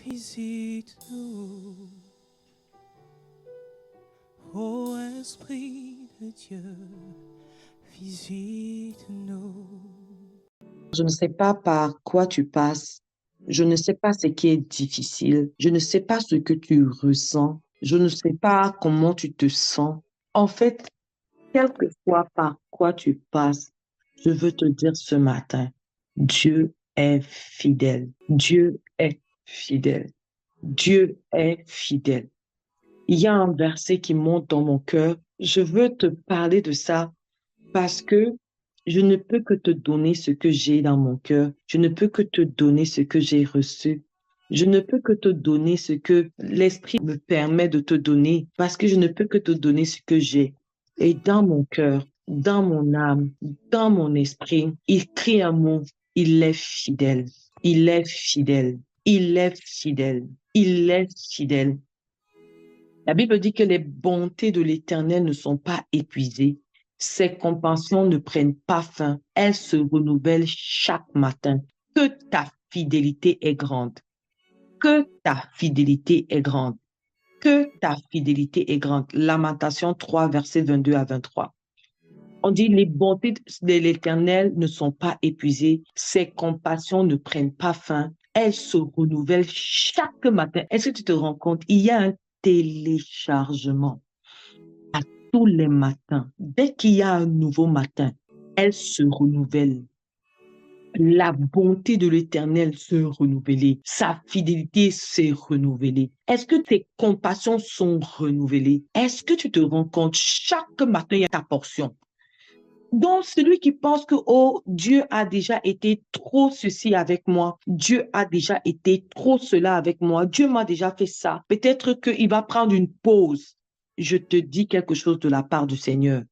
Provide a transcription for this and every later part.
Visite-nous, ô Esprit de Dieu, visite-nous. Je ne sais pas par quoi tu passes. Je ne sais pas ce qui est difficile. Je ne sais pas ce que tu ressens. Je ne sais pas comment tu te sens. En fait, quelquefois par quoi tu passes, je veux te dire ce matin, Dieu est fidèle. Dieu est fidèle. Dieu est fidèle. Il y a un verset qui monte dans mon cœur. Je veux te parler de ça parce que je ne peux que te donner ce que j'ai dans mon cœur. Je ne peux que te donner ce que j'ai reçu. Je ne peux que te donner ce que l'Esprit me permet de te donner parce que je ne peux que te donner ce que j'ai. Et dans mon cœur, dans mon âme, dans mon esprit, il crie un mot. Il est fidèle. Il est fidèle. Il est fidèle. Il est fidèle. La Bible dit que les bontés de l'Éternel ne sont pas épuisées. Ses compassions ne prennent pas fin. Elles se renouvellent chaque matin. Que ta fidélité est grande. Que ta fidélité est grande. Que ta fidélité est grande. Lamentation 3, versets 22 à 23. On dit les bontés de l'Éternel ne sont pas épuisées. Ses compassions ne prennent pas fin. Elles se renouvellent chaque matin. Est-ce que tu te rends compte? Il y a un téléchargement à tous les matins. Dès qu'il y a un nouveau matin, elle se renouvelle. La bonté de l'Éternel se renouvelée. Sa fidélité s'est renouvelée. Est-ce que tes compassions sont renouvelées? Est-ce que tu te rends compte? Chaque matin, il y a ta portion. Donc, celui qui pense que, oh, Dieu a déjà été trop ceci avec moi, Dieu a déjà été trop cela avec moi, Dieu m'a déjà fait ça, peut-être qu'il va prendre une pause. Je te dis quelque chose de la part du Seigneur.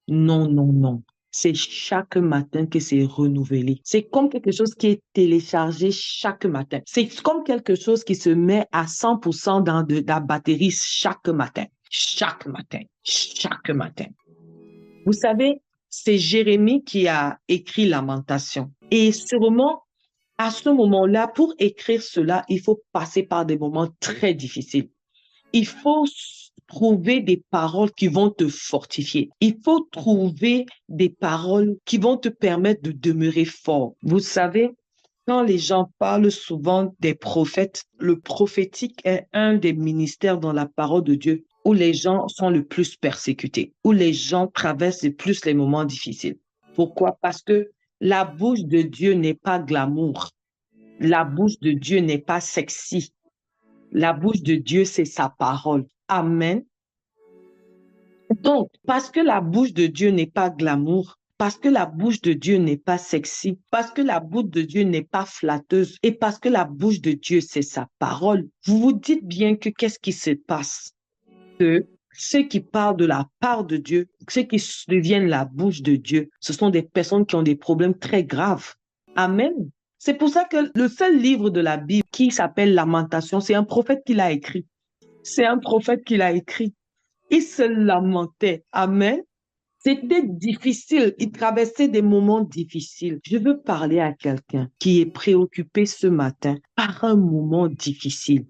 Non, non, non. C'est chaque matin que c'est renouvelé. C'est comme quelque chose qui est téléchargé chaque matin. C'est comme quelque chose qui se met à 100% dans de la batterie chaque matin. Chaque matin. Chaque matin. Vous savez, c'est Jérémie qui a écrit Lamentation. Et sûrement, à ce moment-là, pour écrire cela, il faut passer par des moments très difficiles. Il faut trouver des paroles qui vont te fortifier. Il faut trouver des paroles qui vont te permettre de demeurer fort. Vous savez, quand les gens parlent souvent des prophètes, le prophétique est un des ministères dans la parole de Dieu où les gens sont le plus persécutés, où les gens traversent le plus les moments difficiles. Pourquoi? Parce que la bouche de Dieu n'est pas glamour. La bouche de Dieu n'est pas sexy. La bouche de Dieu, c'est sa parole. Amen. Donc, parce que la bouche de Dieu n'est pas glamour, parce que la bouche de Dieu n'est pas sexy, parce que la bouche de Dieu n'est pas flatteuse et parce que la bouche de Dieu, c'est sa parole, vous vous dites bien que qu'est-ce qui se passe? Que ceux qui parlent de la part de Dieu, ceux qui deviennent la bouche de Dieu, ce sont des personnes qui ont des problèmes très graves. Amen. C'est pour ça que le seul livre de la Bible qui s'appelle Lamentation, c'est un prophète qui l'a écrit. C'est un prophète qui l'a écrit. Il se lamentait. Amen. C'était difficile. Il traversait des moments difficiles. Je veux parler à quelqu'un qui est préoccupé ce matin par un moment difficile.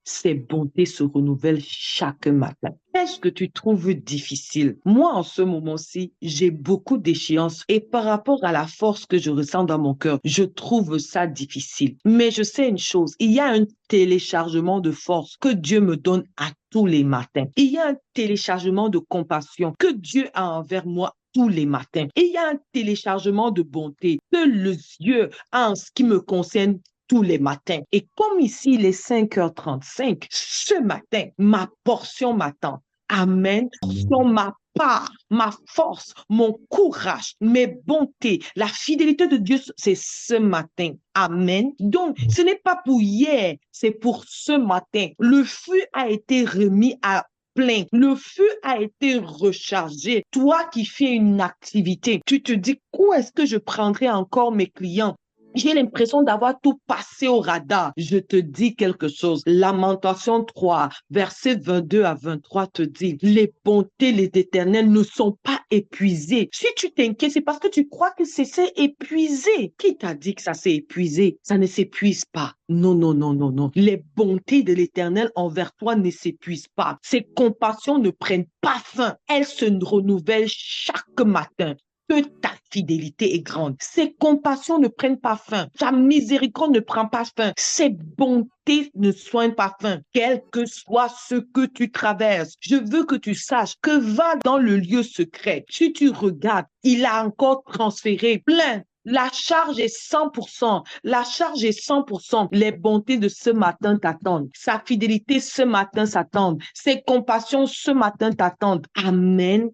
Ses bontés se renouvellent chaque matin. Qu'est-ce que tu trouves difficile? Moi, en ce moment-ci, j'ai beaucoup d'échéances et par rapport à la force que je ressens dans mon cœur, je trouve ça difficile. Mais je sais une chose, il y a un téléchargement de force que Dieu me donne à tous les matins. Il y a un téléchargement de compassion que Dieu a envers moi tous les matins. Et il y a un téléchargement de bonté que le Dieu a en ce qui me concerne tous les matins. Et comme ici, il est 5h35, ce matin, ma portion m'attend. Amen. Sur ma part, ma force, mon courage, mes bontés, la fidélité de Dieu, c'est ce matin. Amen. Donc, ce n'est pas pour hier, c'est pour ce matin. Le feu a été remis à plein. Le feu a été rechargé. Toi qui fais une activité, tu te dis, où est-ce que je prendrai encore mes clients? J'ai l'impression d'avoir tout passé au radar. Je te dis quelque chose. Lamentation 3, verset 22 à 23 te dit, les bontés de l'Éternel ne sont pas épuisées. Si tu t'inquiètes, c'est parce que tu crois que c'est épuisé. Qui t'a dit que ça s'est épuisé? Ça ne s'épuise pas. Non, non, non, non, non. Les bontés de l'Éternel envers toi ne s'épuisent pas. Ses compassions ne prennent pas fin. Elles se renouvellent chaque matin. Que ta fidélité est grande. Ses compassions ne prennent pas fin. Sa miséricorde ne prend pas fin. Ses bontés ne soignent pas fin. Quel que soit ce que tu traverses, je veux que tu saches que va dans le lieu secret. Si tu regardes, il a encore transféré plein. La charge est 100%. La charge est 100%. Les bontés de ce matin t'attendent. Sa fidélité ce matin s'attendent. Ses compassions ce matin t'attendent. Amen.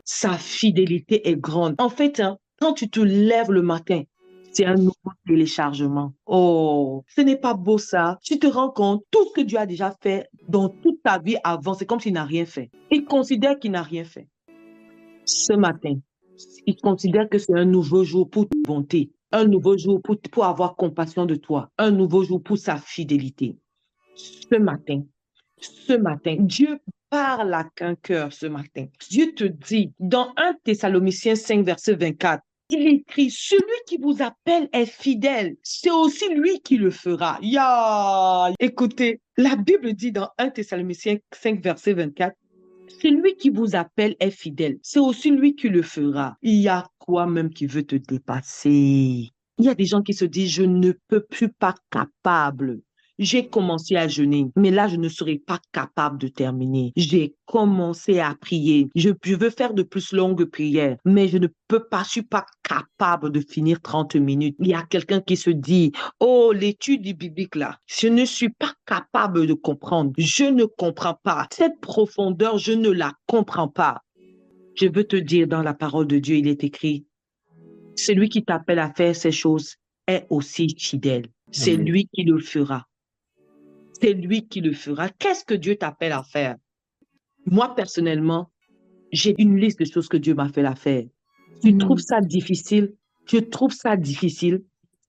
Sa fidélité est grande. En fait, quand tu te lèves le matin, c'est un nouveau téléchargement. Oh, ce n'est pas beau ça. Tu te rends compte, tout ce que Dieu a déjà fait dans toute ta vie avant, c'est comme s'il n'a rien fait. Il considère qu'il n'a rien fait. Ce matin, il considère que c'est un nouveau jour pour ta bonté, un nouveau jour pour avoir compassion de toi, un nouveau jour pour sa fidélité. Ce matin, Dieu parle à qu'un cœur ce matin. Dieu te dit, dans 1 Thessaloniciens 5, verset 24, il écrit, celui qui vous appelle est fidèle. C'est aussi lui qui le fera. Écoutez, la Bible dit dans 1 Thessaloniciens 5, verset 24, celui qui vous appelle est fidèle. C'est aussi lui qui le fera. Il y a quoi même qui veut te dépasser? Il y a des gens qui se disent, je ne peux plus pas capable. J'ai commencé à jeûner, mais là, je ne serai pas capable de terminer. J'ai commencé à prier. Je veux faire de plus longues prières, mais je ne peux pas, je suis pas capable de finir 30 minutes. Il y a quelqu'un qui se dit, oh, l'étude du biblique là, je ne suis pas capable de comprendre. Je ne comprends pas. Cette profondeur, je ne la comprends pas. Je veux te dire, dans la parole de Dieu, il est écrit, celui qui t'appelle à faire ces choses est aussi fidèle. C'est lui qui le fera. C'est lui qui le fera. Qu'est-ce que Dieu t'appelle à faire? Moi, personnellement, j'ai une liste de choses que Dieu m'a fait à faire. Tu trouves ça difficile? Je trouve ça difficile.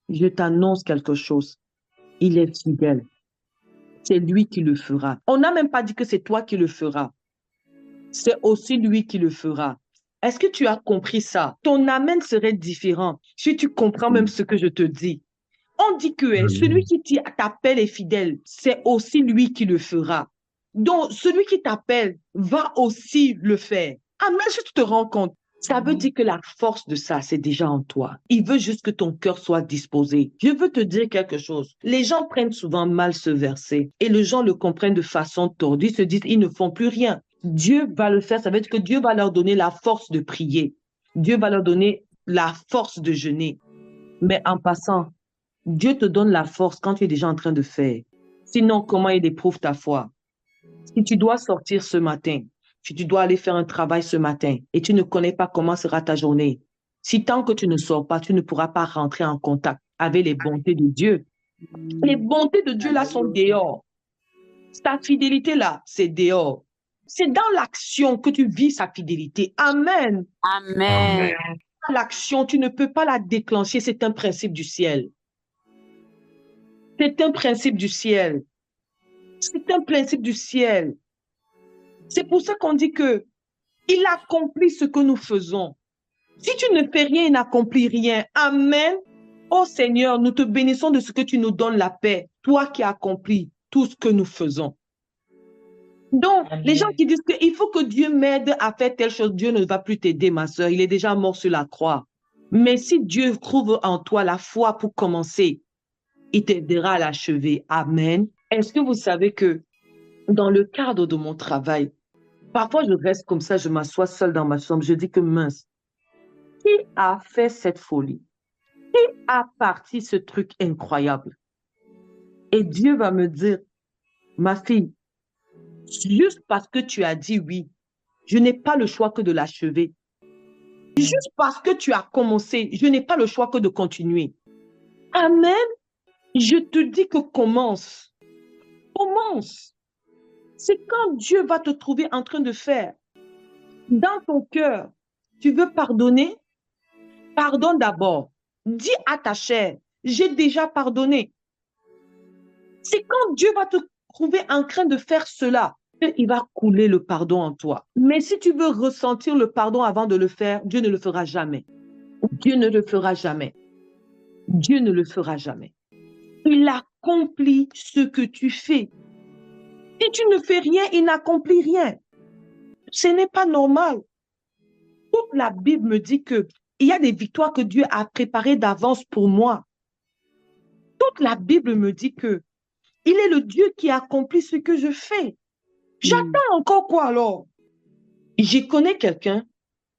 Je t'annonce quelque chose. Il est fidèle. C'est lui qui le fera. On n'a même pas dit que c'est toi qui le feras. C'est aussi lui qui le fera. Est-ce que tu as compris ça? Ton amen serait différent si tu comprends même ce que je te dis. On dit que celui qui t'appelle est fidèle, c'est aussi lui qui le fera. Donc, celui qui t'appelle va aussi le faire. Amen, si tu te rends compte, ça veut dire que la force de ça, c'est déjà en toi. Il veut juste que ton cœur soit disposé. Je veux te dire quelque chose. Les gens prennent souvent mal ce verset et les gens le comprennent de façon tordue, ils se disent, ils ne font plus rien. Dieu va le faire, ça veut dire que Dieu va leur donner la force de prier. Dieu va leur donner la force de jeûner. Mais en passant, Dieu te donne la force quand tu es déjà en train de faire. Sinon, comment il éprouve ta foi? Si tu dois sortir ce matin, si tu dois aller faire un travail ce matin et tu ne connais pas comment sera ta journée, si tant que tu ne sors pas, tu ne pourras pas rentrer en contact avec les bontés de Dieu. Les bontés de Dieu là sont dehors. Ta fidélité là, c'est dehors. C'est dans l'action que tu vis sa fidélité. Amen. Amen. L'action, tu ne peux pas la déclencher, c'est un principe du ciel. C'est un principe du ciel. C'est un principe du ciel. C'est pour ça qu'on dit que il accomplit ce que nous faisons. Si tu ne fais rien, il n'accomplit rien. Amen. Oh Seigneur, nous te bénissons de ce que tu nous donnes la paix, toi qui accomplis tout ce que nous faisons. Donc, les gens qui disent qu'il faut que Dieu m'aide à faire telle chose, Dieu ne va plus t'aider, ma soeur. Il est déjà mort sur la croix. Mais si Dieu trouve en toi la foi pour commencer, il t'aidera à l'achever. Amen. Est-ce que vous savez que dans le cadre de mon travail, parfois je reste comme ça, je m'assois seule dans ma chambre, je dis que mince, qui a fait cette folie? Qui a parti ce truc incroyable? Et Dieu va me dire, ma fille, juste parce que tu as dit oui, je n'ai pas le choix que de l'achever. Juste parce que tu as commencé, je n'ai pas le choix que de continuer. Amen. Je te dis que commence. Commence. C'est quand Dieu va te trouver en train de faire. Dans ton cœur, tu veux pardonner? Pardonne d'abord. Dis à ta chair, j'ai déjà pardonné. C'est quand Dieu va te trouver en train de faire cela qu'il va couler le pardon en toi. Mais si tu veux ressentir le pardon avant de le faire, Dieu ne le fera jamais. Dieu ne le fera jamais. Dieu ne le fera jamais. Il accomplit ce que tu fais. Si tu ne fais rien, il n'accomplit rien. Ce n'est pas normal. Toute la Bible me dit qu'il y a des victoires que Dieu a préparées d'avance pour moi. Toute la Bible me dit que il est le Dieu qui accomplit ce que je fais. J'attends encore quoi alors? Je connais quelqu'un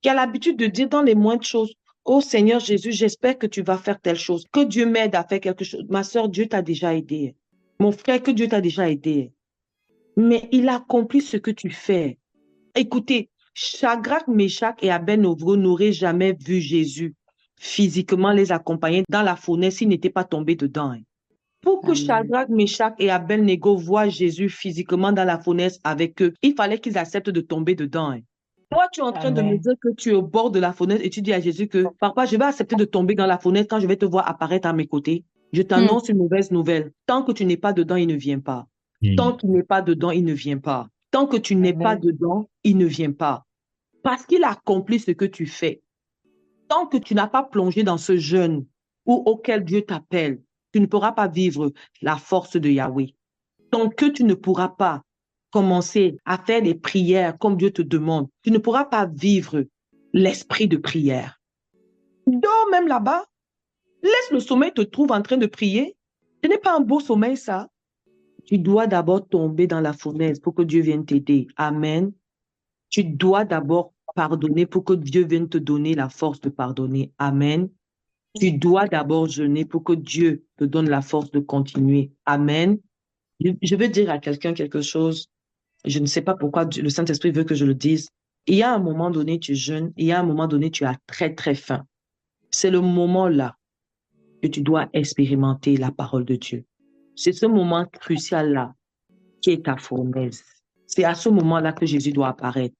qui a l'habitude de dire dans les moindres choses, oh Seigneur Jésus, j'espère que tu vas faire telle chose, que Dieu m'aide à faire quelque chose. Ma soeur, Dieu t'a déjà aidé. Mon frère, que Dieu t'a déjà aidé. Mais il accomplit ce que tu fais. Écoutez, Shadrach, Meshach et Abednego n'auraient jamais vu Jésus physiquement les accompagner dans la fournaise s'ils n'étaient pas tombés dedans. Pour que Shadrach, Meshach et Abednego voient Jésus physiquement dans la fournaise avec eux, il fallait qu'ils acceptent de tomber dedans. Toi, tu es en train de me dire que tu es au bord de la fournaise et tu dis à Jésus que, papa, je vais accepter de tomber dans la fournaise quand je vais te voir apparaître à mes côtés. Je t'annonce une mauvaise nouvelle. Tant que tu n'es pas dedans, il ne vient pas. Tant qu'il n'est pas dedans, il ne vient pas. Tant que tu n'es pas dedans, il ne vient pas. Parce qu'il accomplit ce que tu fais. Tant que tu n'as pas plongé dans ce jeûne auquel Dieu t'appelle, tu ne pourras pas vivre la force de Yahweh. Tant que tu ne pourras pas commencer à faire les prières comme Dieu te demande, tu ne pourras pas vivre l'esprit de prière. Dors même là-bas. Laisse le sommeil te trouve en train de prier. Ce n'est pas un beau sommeil, ça. Tu dois d'abord tomber dans la fournaise pour que Dieu vienne t'aider. Amen. Tu dois d'abord pardonner pour que Dieu vienne te donner la force de pardonner. Amen. Tu dois d'abord jeûner pour que Dieu te donne la force de continuer. Amen. Je veux dire à quelqu'un quelque chose. Je ne sais pas pourquoi le Saint-Esprit veut que je le dise. Il y a un moment donné, tu jeûnes. Il y a un moment donné, tu as très, très faim. C'est le moment-là que tu dois expérimenter la parole de Dieu. C'est ce moment crucial-là qui est ta fournaise. C'est à ce moment-là que Jésus doit apparaître.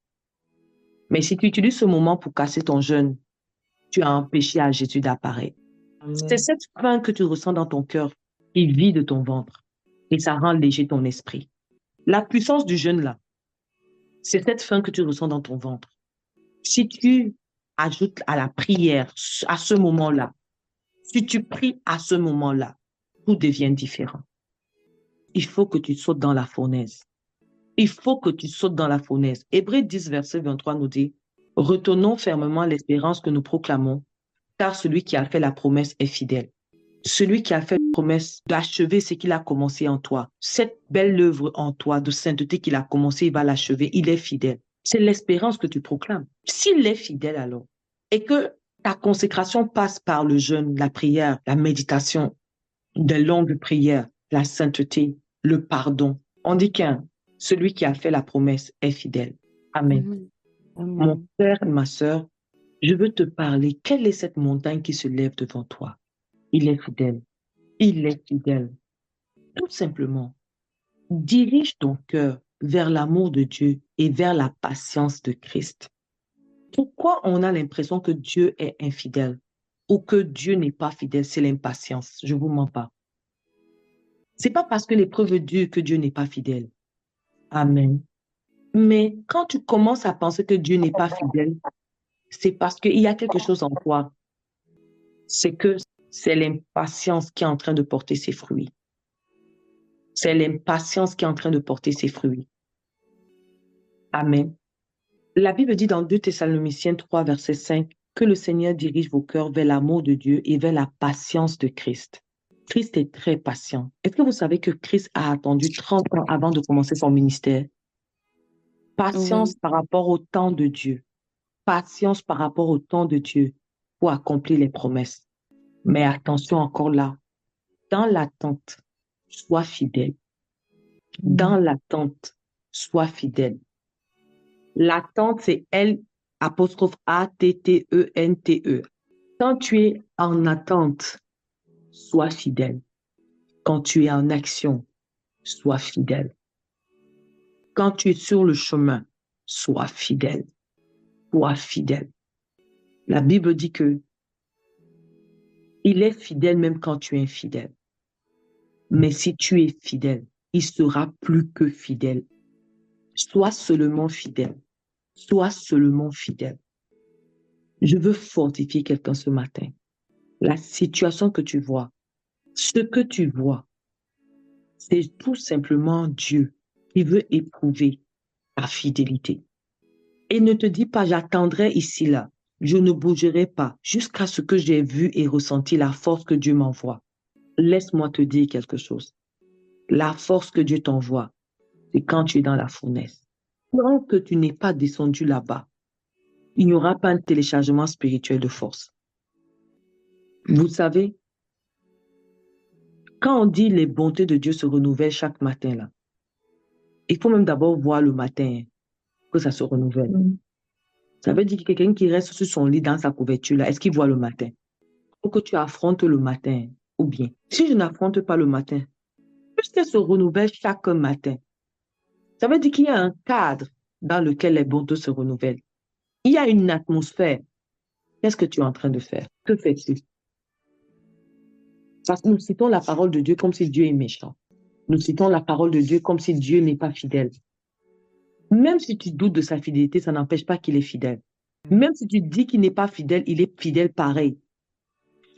Mais si tu utilises ce moment pour casser ton jeûne, tu as empêché à Jésus d'apparaître. C'est cette faim que tu ressens dans ton cœur qui vide ton ventre et ça rend léger ton esprit. La puissance du jeûne, là, c'est cette faim que tu ressens dans ton ventre. Si tu ajoutes à la prière à ce moment-là, si tu pries à ce moment-là, tout devient différent. Il faut que tu sautes dans la fournaise. Il faut que tu sautes dans la fournaise. Hébreux 10, verset 23 nous dit, « Retenons fermement l'espérance que nous proclamons, car celui qui a fait la promesse est fidèle. » Celui qui a fait la promesse d'achever ce qu'il a commencé en toi, cette belle œuvre en toi de sainteté qu'il a commencé, il va l'achever, il est fidèle. C'est l'espérance que tu proclames. S'il est fidèle alors, et que ta consécration passe par le jeûne, la prière, la méditation, de longues prières, la sainteté, le pardon, on dit celui qui a fait la promesse est fidèle. Amen. Mon frère, ma sœur, je veux te parler. Quelle est cette montagne qui se lève devant toi? Il est fidèle. Il est fidèle. Tout simplement, dirige ton cœur vers l'amour de Dieu et vers la patience de Christ. Pourquoi on a l'impression que Dieu est infidèle ou que Dieu n'est pas fidèle? C'est l'impatience. Je ne vous mens pas. Ce n'est pas parce que l'épreuve dure que Dieu n'est pas fidèle. Amen. Mais quand tu commences à penser que Dieu n'est pas fidèle, c'est parce qu'il y a quelque chose en toi. C'est que c'est l'impatience qui est en train de porter ses fruits. C'est l'impatience qui est en train de porter ses fruits. Amen. La Bible dit dans 2 Thessaloniciens 3, verset 5, que le Seigneur dirige vos cœurs vers l'amour de Dieu et vers la patience de Christ. Christ est très patient. Est-ce que vous savez que Christ a attendu 30 ans avant de commencer son ministère? Patience par rapport au temps de Dieu. Patience par rapport au temps de Dieu pour accomplir les promesses. Mais attention encore là, dans l'attente, sois fidèle. Dans l'attente, sois fidèle. L'attente, c'est L'-A-T-T-E-N-T-E. Quand tu es en attente, sois fidèle. Quand tu es en action, sois fidèle. Quand tu es sur le chemin, sois fidèle. Sois fidèle. La Bible dit que Il est fidèle même quand tu es infidèle. Mais si tu es fidèle, il sera plus que fidèle. Sois seulement fidèle. Sois seulement fidèle. Je veux fortifier quelqu'un ce matin. La situation que tu vois, ce que tu vois, c'est tout simplement Dieu qui veut éprouver ta fidélité. Et ne te dis pas, j'attendrai ici, là. Je ne bougerai pas jusqu'à ce que j'ai vu et ressenti la force que Dieu m'envoie. Laisse-moi te dire quelque chose. La force que Dieu t'envoie, c'est quand tu es dans la fournaise. Tant que tu n'es pas descendu là-bas, il n'y aura pas un téléchargement spirituel de force. Vous savez, quand on dit les bontés de Dieu se renouvellent chaque matin, là, il faut même d'abord voir le matin que ça se renouvelle. Ça veut dire que quelqu'un qui reste sur son lit dans sa couverture, là, est-ce qu'il voit le matin? Il faut que tu affrontes le matin. Ou bien, si je n'affronte pas le matin, puisqu'elle se renouvelle chaque matin, ça veut dire qu'il y a un cadre dans lequel les bontés se renouvellent. Il y a une atmosphère. Qu'est-ce que tu es en train de faire? Que fais-tu? Parce que nous citons la parole de Dieu comme si Dieu est méchant. Nous citons la parole de Dieu comme si Dieu n'est pas fidèle. Même si tu doutes de sa fidélité, ça n'empêche pas qu'il est fidèle. Même si tu dis qu'il n'est pas fidèle, il est fidèle pareil.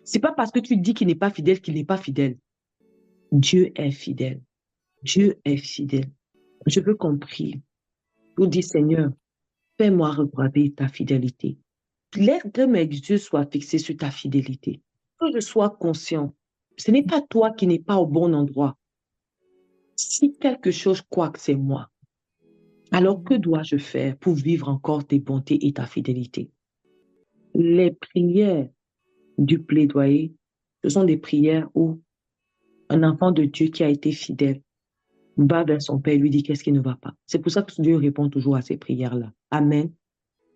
C'est pas parce que tu dis qu'il n'est pas fidèle qu'il n'est pas fidèle. Dieu est fidèle. Dieu est fidèle. Je veux qu'on prie pour dire, Seigneur, fais-moi rebraver ta fidélité. Laisse que mes yeux soient fixés sur ta fidélité. Que je sois conscient. Ce n'est pas toi qui n'es pas au bon endroit. Si quelque chose croit que c'est moi, alors que dois-je faire pour vivre encore tes bontés et ta fidélité? Les prières du plaidoyer, ce sont des prières où un enfant de Dieu qui a été fidèle va vers son Père et lui dit qu'est-ce qui ne va pas. C'est pour ça que Dieu répond toujours à ces prières-là. Amen.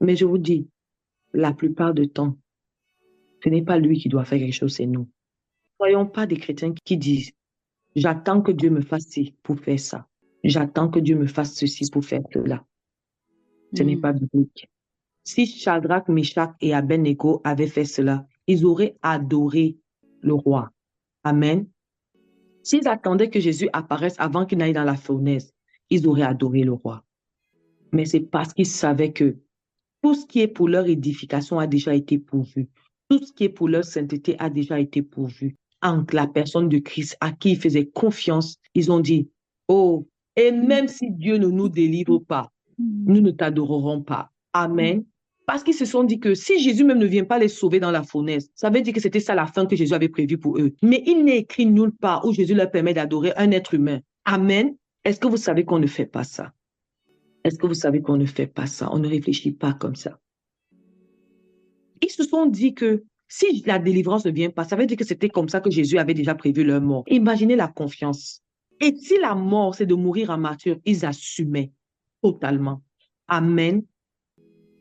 Mais je vous dis, la plupart du temps, ce n'est pas lui qui doit faire quelque chose, c'est nous. Ne soyons pas des chrétiens qui disent, j'attends que Dieu me fasse ci pour faire ça. J'attends que Dieu me fasse ceci pour faire cela. Ce n'est pas biblique. Si Shadrach, Meshach et Abednego avaient fait cela, ils auraient adoré le roi. Amen. S'ils attendaient que Jésus apparaisse avant qu'il n'aille dans la fournaise, ils auraient adoré le roi. Mais c'est parce qu'ils savaient que tout ce qui est pour leur édification a déjà été pourvu. Tout ce qui est pour leur sainteté a déjà été pourvu. En la personne de Christ à qui ils faisaient confiance, ils ont dit, oh, et même si Dieu ne nous délivre pas, nous ne t'adorerons pas. Amen. Parce qu'ils se sont dit que si Jésus même ne vient pas les sauver dans la fournaise, ça veut dire que c'était ça la fin que Jésus avait prévue pour eux. Mais il n'est écrit nulle part où Jésus leur permet d'adorer un être humain. Amen. Est-ce que vous savez qu'on ne fait pas ça? Est-ce que vous savez qu'on ne fait pas ça? On ne réfléchit pas comme ça. Ils se sont dit que si la délivrance ne vient pas, ça veut dire que c'était comme ça que Jésus avait déjà prévu leur mort. Imaginez la confiance. Et si la mort, c'est de mourir en martyr, ils assumaient totalement. Amen.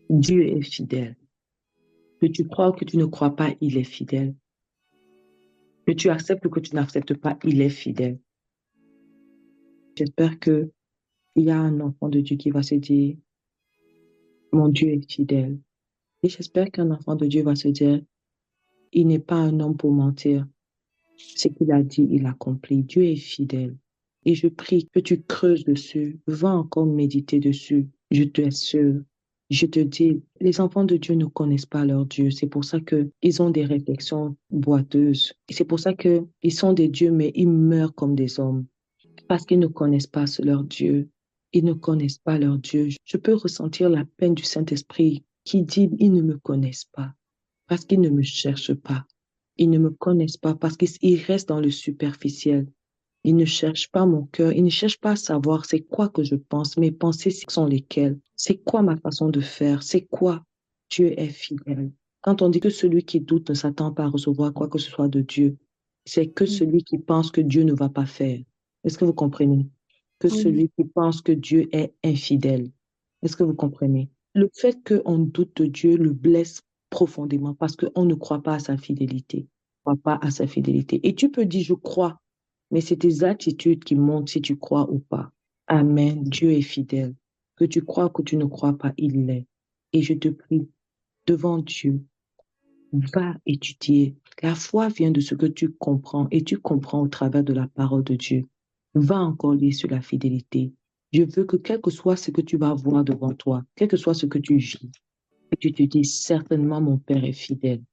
Dieu est fidèle. Que tu crois ou que tu ne crois pas, il est fidèle. Que tu acceptes ou que tu n'acceptes pas, il est fidèle. J'espère qu'il y a un enfant de Dieu qui va se dire, mon Dieu est fidèle. Et j'espère qu'un enfant de Dieu va se dire, il n'est pas un homme pour mentir. Ce qu'il a dit, il accomplit. Dieu est fidèle. Et je prie que tu creuses dessus. Va encore méditer dessus. Je t'assure. Je te dis, les enfants de Dieu ne connaissent pas leur Dieu. C'est pour ça qu'ils ont des réflexions boiteuses. Et c'est pour ça qu'ils sont des dieux, mais ils meurent comme des hommes. Parce qu'ils ne connaissent pas leur Dieu. Ils ne connaissent pas leur Dieu. Je peux ressentir la peine du Saint-Esprit qui dit, ils ne me connaissent pas. Parce qu'ils ne me cherchent pas. Ils ne me connaissent pas parce qu'ils restent dans le superficiel. Ils ne cherchent pas mon cœur. Ils ne cherchent pas à savoir c'est quoi que je pense. Mes pensées sont lesquelles. C'est quoi ma façon de faire. C'est quoi. Dieu est fidèle. Quand on dit que celui qui doute ne s'attend pas à recevoir quoi que ce soit de Dieu, c'est que celui qui pense que Dieu ne va pas faire. Est-ce que vous comprenez? Que celui qui pense que Dieu est infidèle. Est-ce que vous comprenez? Le fait qu'on doute de Dieu le blesse profondément parce qu'on ne croit pas à sa fidélité. On ne croit pas à sa fidélité. Et tu peux dire, je crois, mais c'est tes attitudes qui montrent si tu crois ou pas. Amen. Dieu est fidèle. Que tu crois ou que tu ne crois pas, il l'est. Et je te prie, devant Dieu, va étudier La foi vient de ce que tu comprends et tu comprends au travers de la parole de Dieu. Va encore lire sur la fidélité. Je veux que quel que soit ce que tu vas voir devant toi, quel que soit ce que tu vis, que tu te dises certainement mon Père est fidèle.